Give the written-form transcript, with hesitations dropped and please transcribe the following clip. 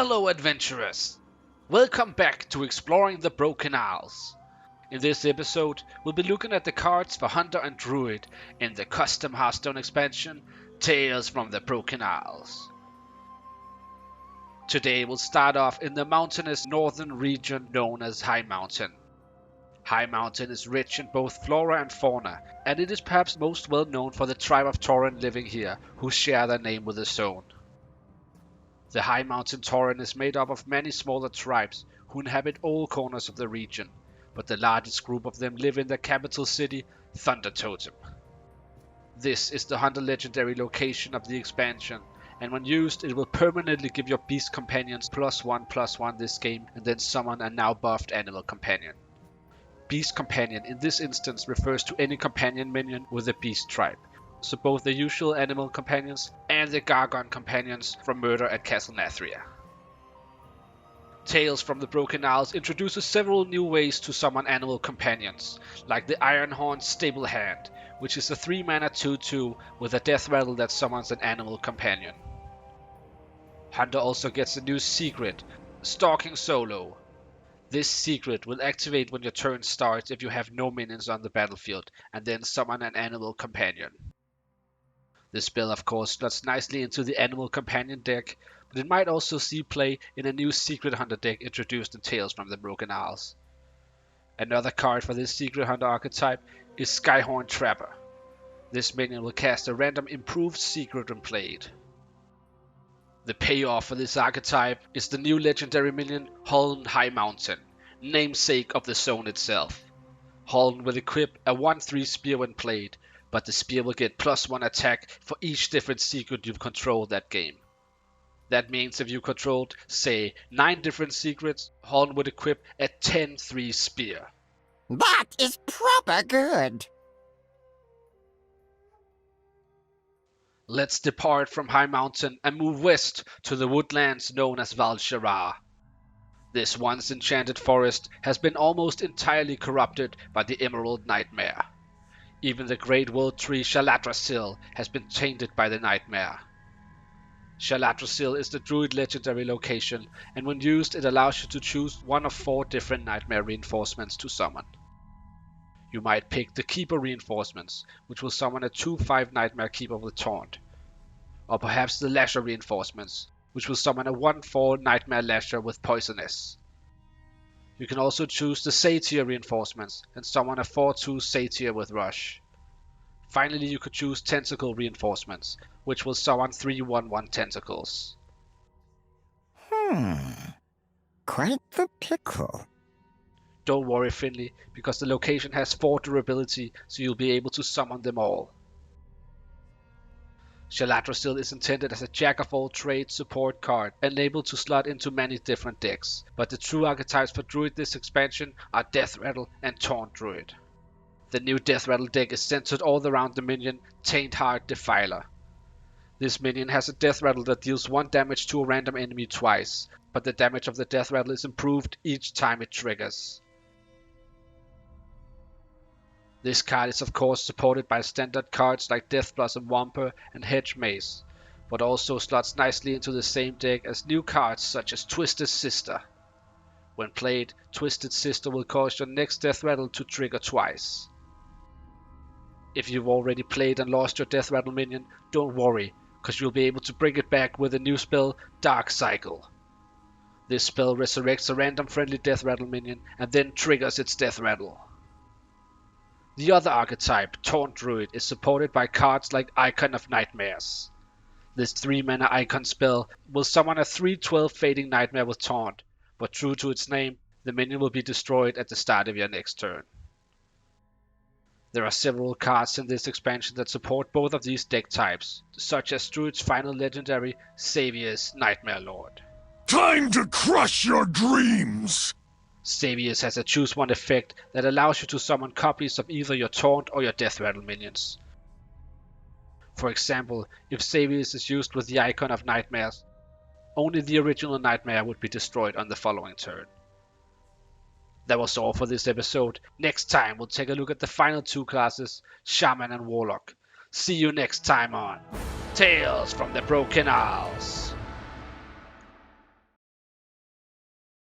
Hello adventurers! Welcome back to Exploring the Broken Isles. In this episode, we'll be looking at the cards for Hunter and Druid in the custom Hearthstone expansion, Tales from the Broken Isles. Today we'll start off in the mountainous northern region known as High Mountain. High Mountain is rich in both flora and fauna, and it is perhaps most well known for the tribe of Tauren living here, who share their name with the zone. The High Mountain Tauren is made up of many smaller tribes who inhabit all corners of the region, but the largest group of them live in the capital city, Thunder Totem. This is the Hunter legendary location of the expansion, and when used it will permanently give your beast companions +1/+1 this game and then summon a now buffed animal companion. Beast companion in this instance refers to any companion minion with a beast tribe, so both the usual animal companions and the Gargon companions from Murder at Castle Nathria. Tales from the Broken Isles introduces several new ways to summon animal companions, like the Ironhorn Stable Hand, which is a 3-mana 2/2 with a Deathrattle that summons an animal companion. Hunter also gets a new secret, Stalking Solo. This secret will activate when your turn starts if you have no minions on the battlefield, and then summon an animal companion. This spell of course slots nicely into the animal companion deck, but it might also see play in a new Secret Hunter deck introduced in Tales from the Broken Isles. Another card for this Secret Hunter archetype is Skyhorn Trapper. This minion will cast a random improved secret when played. The payoff for this archetype is the new legendary minion Huln High Mountain, namesake of the zone itself. Huln will equip a 1/3 spear when played, but the spear will get +1 attack for each different secret you've controlled that game. That means if you controlled, say, 9 different secrets, Huln would equip a 10/3 spear. That is proper good. Let's depart from High Mountain and move west to the woodlands known as Val-Sharar. This once enchanted forest has been almost entirely corrupted by the Emerald Nightmare. Even the great world tree Shaladrasil has been tainted by the nightmare. Shaladrasil is the Druid legendary location, and when used it allows you to choose one of 4 different nightmare reinforcements to summon. You might pick the Keeper reinforcements, which will summon a 2/5 nightmare keeper with taunt. Or perhaps the Lasher reinforcements, which will summon a 1/4 nightmare Lasher with poisonous. You can also choose the Satyr reinforcements and summon a 4/2 Satyr with Rush. Finally, you could choose Tentacle reinforcements, which will summon 3/1/1 Tentacles. Quite the pickle. Don't worry, Finley, because the location has 4 durability, so you'll be able to summon them all. Shaladrasil is intended as a jack-of-all-trades support card and able to slot into many different decks, but the true archetypes for Druid this expansion are Deathrattle and Taunt Druid. The new Deathrattle deck is centered all around the minion Taintheart Defiler. This minion has a Deathrattle that deals 1 damage to a random enemy twice, but the damage of the Deathrattle is improved each time it triggers. This card is of course supported by standard cards like Death Blossom Womper and Hedge Maze, but also slots nicely into the same deck as new cards such as Twisted Sister. When played, Twisted Sister will cause your next Deathrattle to trigger twice. If you've already played and lost your Deathrattle minion, don't worry, cause you'll be able to bring it back with a new spell, Dark Cycle. This spell resurrects a random friendly Deathrattle minion and then triggers its Deathrattle. The other archetype, Taunt Druid, is supported by cards like Icon of Nightmares. This 3-mana icon spell will summon a 3/12 Fading Nightmare with Taunt, but true to its name, the minion will be destroyed at the start of your next turn. There are several cards in this expansion that support both of these deck types, such as Druid's final legendary, Xavier's Nightmare Lord. Time to crush your dreams! Xavier's has a choose one effect that allows you to summon copies of either your Taunt or your Deathrattle minions. For example, if Xavier's is used with the Icon of Nightmares, only the original Nightmare would be destroyed on the following turn. That was all for this episode. Next time we'll take a look at the final 2 classes, Shaman and Warlock. See you next time on Tales from the Broken Isles.